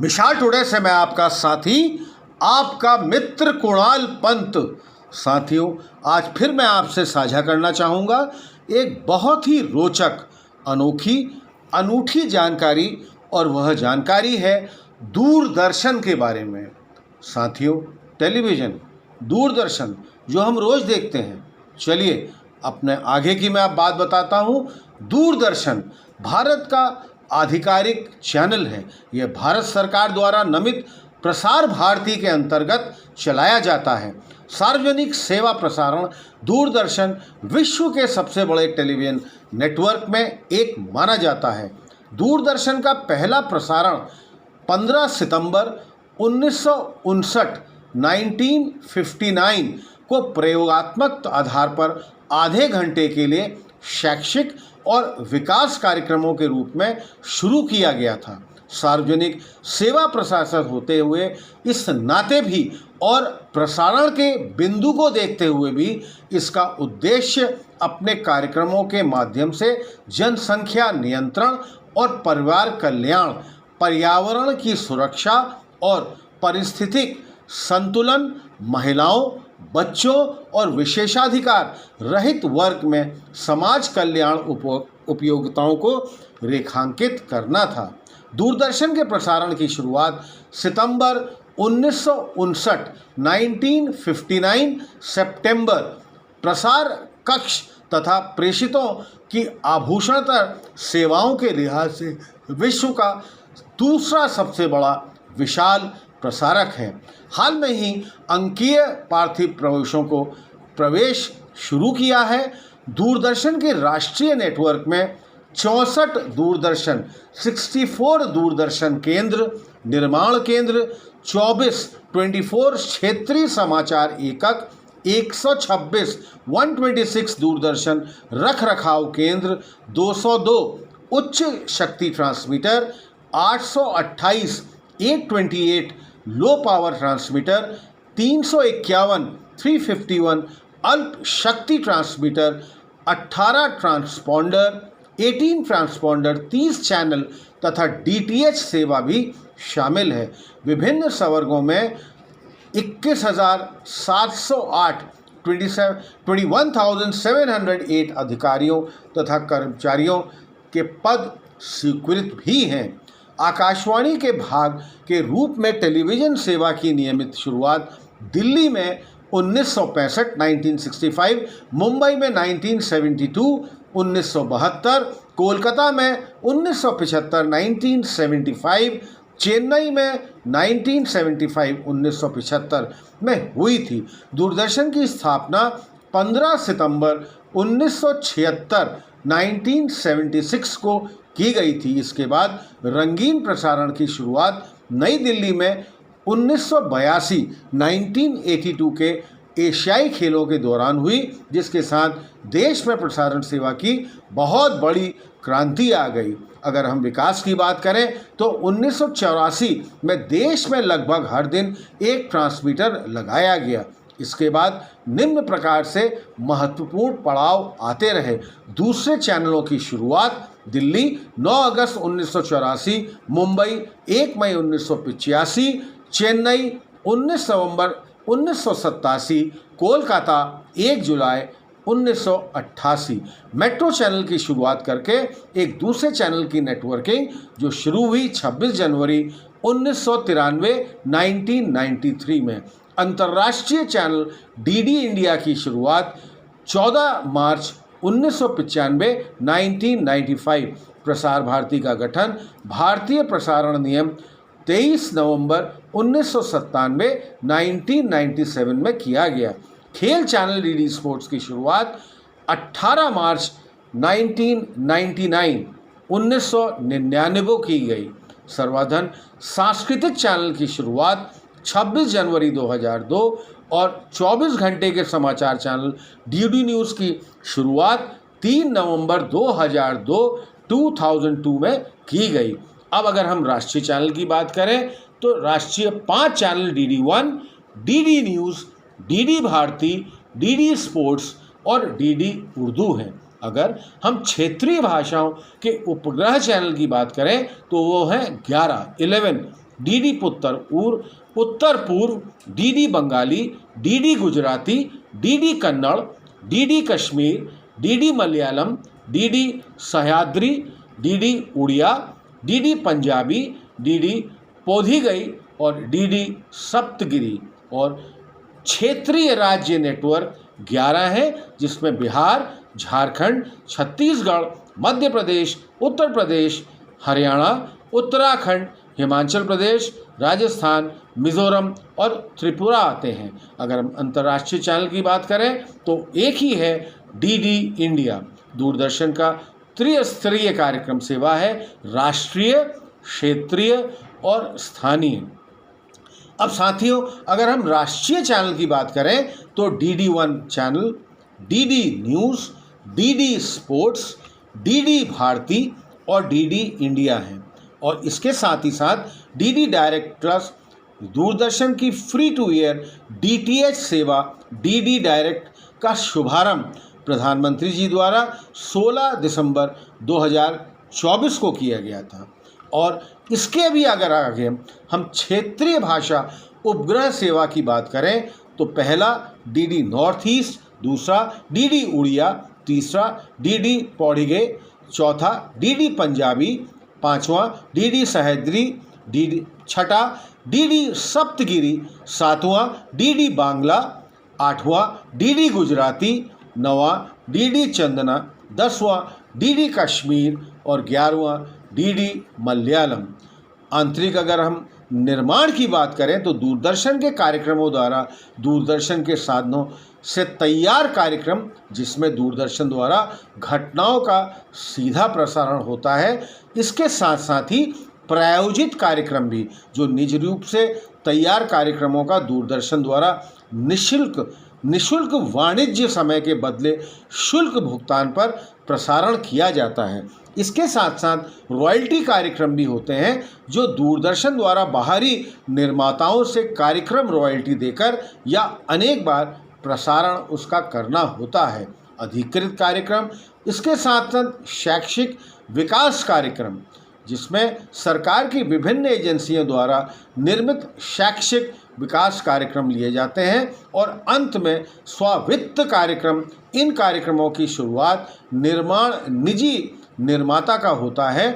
विशाल today से मैं आपका साथी, आपका मित्र कुणाल पंत। साथियों, आज फिर मैं आपसे साझा करना चाहूँगा एक बहुत ही रोचक, अनोखी, अनूठी जानकारी, और वह जानकारी है दूरदर्शन के बारे में। साथियों, टेलीविज़न, दूरदर्शन जो हम रोज़ देखते हैं, चलिए अपने आगे की मैं आप बात बताता हूँ। दूरदर्शन भारत का आधिकारिक चैनल है। यह भारत सरकार द्वारा नामित प्रसार भारती के अंतर्गत चलाया जाता है। सार्वजनिक सेवा प्रसारण दूरदर्शन विश्व के सबसे बड़े टेलीविज़न नेटवर्क में एक माना जाता है। दूरदर्शन का पहला प्रसारण 15 सितंबर 1959 1959 को प्रयोगात्मक आधार पर आधे घंटे के लिए शैक्षिक और विकास कार्यक्रमों के रूप में शुरू किया गया था। सार्वजनिक सेवा प्रशासक होते हुए इस नाते भी और प्रसारण के बिंदु को देखते हुए भी इसका उद्देश्य अपने कार्यक्रमों के माध्यम से जनसंख्या नियंत्रण और परिवार कल्याण, पर्यावरण की सुरक्षा और पारिस्थितिक संतुलन, महिलाओं, बच्चों और विशेषाधिकार रहित वर्ग में समाज कल्याण उपयोगिताओं को रेखांकित करना था। दूरदर्शन के प्रसारण की शुरुआत सितंबर 1959 1959 सितंबर प्रसार कक्ष तथा प्रेषितों की आभूषणतर सेवाओं के लिहाज से विश्व का दूसरा सबसे बड़ा विशाल प्रसारक है। हाल में ही अंकीय पार्थिव प्रवेशों को प्रवेश शुरू किया है। दूरदर्शन के राष्ट्रीय नेटवर्क में 64 दूरदर्शन 64 दूरदर्शन केंद्र, निर्माण केंद्र, 24 क्षेत्रीय समाचार एकक, 126 126 दूरदर्शन रख रखाव केंद्र, 202 उच्च शक्ति ट्रांसमीटर, 828 828 लो पावर ट्रांसमीटर, 351 351 अल्प शक्ति ट्रांसमीटर, 18 ट्रांसपॉन्डर, 18 ट्रांसपॉन्डर, 30 चैनल तथा DTH सेवा भी शामिल है। विभिन्न संवर्गों में 21,708 21,708 अधिकारियों तथा कर्मचारियों के पद स्वीकृत भी हैं। आकाशवाणी के भाग के रूप में टेलीविज़न सेवा की नियमित शुरुआत दिल्ली में 1965 1965, मुंबई में 1972 1972, कोलकाता में 1975 1975, चेन्नई में 1975 1975 में हुई थी। दूरदर्शन की स्थापना 15 सितंबर 1976 1976 को की गई थी। इसके बाद रंगीन प्रसारण की शुरुआत नई दिल्ली में 1982 1982 के एशियाई खेलों के दौरान हुई, जिसके साथ देश में प्रसारण सेवा की बहुत बड़ी क्रांति आ गई। अगर हम विकास की बात करें तो 1984 में देश में लगभग हर दिन एक ट्रांसमीटर लगाया गया। इसके बाद निम्न प्रकार से महत्वपूर्ण पड़ाव आते रहे। दूसरे चैनलों की शुरुआत दिल्ली 9 अगस्त 1984, मुंबई 1 मई 1985, चेन्नई 19 नवंबर 1987, कोलकाता 1 जुलाई 1988। मेट्रो चैनल की शुरुआत करके एक दूसरे चैनल की नेटवर्किंग जो शुरू हुई 26 जनवरी 1993 1993 में। अंतर्राष्ट्रीय चैनल DD इंडिया की शुरुआत 14 मार्च 1995 1995। प्रसार भारती का गठन भारतीय प्रसारण नियम 23 नवंबर 1997 1997 में किया गया। खेल चैनल DD स्पोर्ट्स की शुरुआत 18 मार्च 1999 की गई। सर्वधन सांस्कृतिक चैनल की शुरुआत 26 जनवरी 2002 और 24 घंटे के समाचार चैनल DD न्यूज़ की शुरुआत 3 नवंबर 2002 में की गई। अब अगर हम राष्ट्रीय चैनल की बात करें तो राष्ट्रीय 5 channel DD1, DD news, DD Bharati, DD sports और DD उर्दू हैं। अगर हम क्षेत्रीय भाषाओं के उपग्रह चैनल की बात करें तो वो हैं 11 डीडी उत्तर पूर्व, DD Bengali, DD Gujarati, DD Kannada, DD Kashmir, DD Malayalam, DD Sahyadri, DD Oriya, DD Punjabi, DD Podhigai और डीडी सप्तगिरी। और क्षेत्रीय राज्य नेटवर्क 11 हैं, जिसमें बिहार, झारखंड, छत्तीसगढ़, मध्य प्रदेश, उत्तर प्रदेश, हरियाणा, उत्तराखंड, हिमाचल प्रदेश, राजस्थान, मिजोरम और त्रिपुरा आते हैं। अगर हम अंतर्राष्ट्रीय चैनल की बात करें तो एक ही है, डीडी इंडिया। दूरदर्शन का त्रिस्तरीय कार्यक्रम सेवा है, राष्ट्रीय, क्षेत्रीय और स्थानीय। अब साथियों, अगर हम राष्ट्रीय चैनल की बात करें तो DD 1 channel, DD news, DD sports, DD Bharati और डीडी इंडिया हैं। और इसके साथ ही साथ डीडी डायरेक्ट प्लस, दूरदर्शन की फ्री टू एयर डीटीएच सेवा डीडी डायरेक्ट का शुभारंभ प्रधानमंत्री जी द्वारा 16 दिसंबर 2024 को किया गया था। और इसके भी अगर आगे हम क्षेत्रीय भाषा उपग्रह सेवा की बात करें तो पहला डीडी नॉर्थ ईस्ट, दूसरा डीडी उड़िया, तीसरा डीडी पौड़ीगे, चौथा डीडी पंजाबी, पांचवा डीडी सह्याद्री, छठा डीडी सप्तगिरी, सातवां डीडी बांग्ला, आठवां डीडी गुजराती, नौवां डीडी चंदना, 10वां डीडी कश्मीर और 11वां डीडी मलयालम। आंतरिक अगर हम निर्माण की बात करें तो दूरदर्शन के कार्यक्रमों द्वारा दूरदर्शन के साधनों से तैयार कार्यक्रम, जिसमें दूरदर्शन द्वारा घटनाओं का सीधा प्रसारण होता है, इसके साथ साथ ही प्रायोजित कार्यक्रम भी, जो निज रूप से तैयार कार्यक्रमों का दूरदर्शन द्वारा निःशुल्क वाणिज्य समय के बदले शुल्क भुगतान पर प्रसारण किया जाता है। इसके साथ साथ रॉयल्टी कार्यक्रम भी होते हैं, जो दूरदर्शन द्वारा बाहरी निर्माताओं से कार्यक्रम रॉयल्टी देकर या अनेक बार प्रसारण उसका करना होता है। अधिकृत कार्यक्रम, इसके साथ साथ शैक्षिक विकास कार्यक्रम, जिसमें सरकार की विभिन्न एजेंसियों द्वारा निर्मित शैक्षिक विकास कार्यक्रम लिए जाते हैं। और अंत में स्वावित्त कार्यक्रम, इन कार्यक्रमों की शुरुआत निर्माण निजी निर्माता का होता है।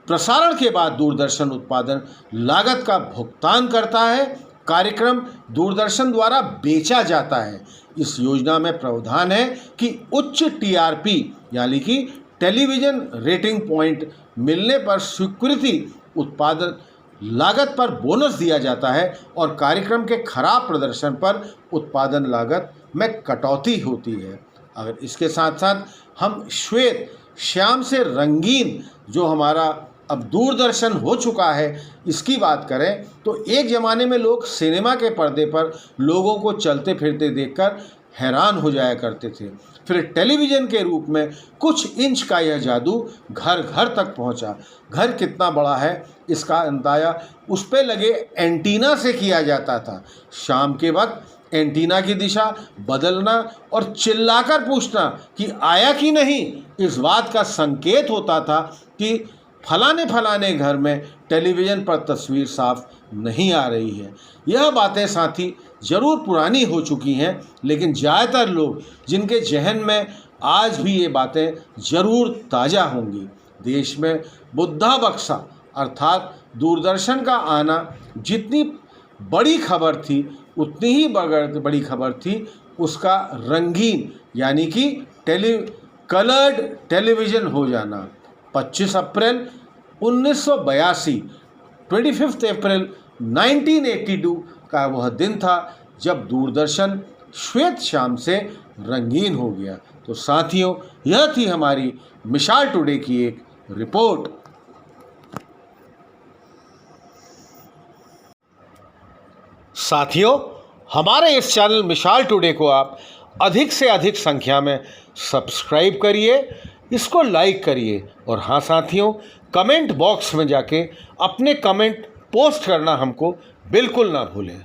प्रसारण के बाद दूरदर्शन उत्पादन लागत का भुगतान करता है, कार्यक्रम दूरदर्शन द्वारा बेचा जाता है। इस योजना में प्रावधान है कि उच्च टीआरपी यानी कि टेलीविज़न रेटिंग पॉइंट मिलने पर स्वीकृति उत्पादन लागत पर बोनस दिया जाता है और कार्यक्रम के खराब प्रदर्शन पर उत्पादन लागत में कटौती होती है। अगर इसके साथ साथ हम श्वेत श्याम से रंगीन, जो हमारा अब दूरदर्शन हो चुका है, इसकी बात करें तो एक ज़माने में लोग सिनेमा के पर्दे पर लोगों को चलते फिरते देखकर हैरान हो जाया करते थे। फिर टेलीविज़न के रूप में कुछ इंच का यह जादू घर घर तक पहुंचा। घर कितना बड़ा है इसका अंदाज़ा उस पर लगे एंटीना से किया जाता था। शाम के वक्त एंटीना की दिशा बदलना और चिल्लाकर पूछना कि आया कि नहीं, इस बात का संकेत होता था कि फलाने घर में टेलीविज़न पर तस्वीर साफ नहीं आ रही है। यह बातें साथी ज़रूर पुरानी हो चुकी हैं, लेकिन ज़्यादातर लोग जिनके जहन में आज भी ये बातें ज़रूर ताज़ा होंगी। देश में बुद्धा बक्सा अर्थात दूरदर्शन का आना जितनी बड़ी खबर थी, उतनी ही बड़ी खबर थी उसका रंगीन यानी कि कलर्ड टेलीविज़न हो जाना। 25 अप्रैल 1982, 25 अप्रैल 1982 का वह दिन था जब दूरदर्शन श्वेत श्याम से रंगीन हो गया। तो साथियों, यह थी हमारी मिसाल टुडे की एक रिपोर्ट। साथियों, हमारे इस चैनल मिसाल टुडे को आप अधिक से अधिक संख्या में सब्सक्राइब करिए, इसको लाइक करिए और हाँ साथियों, कमेंट बॉक्स में जाके अपने कमेंट पोस्ट करना हमको बिल्कुल ना भूलें।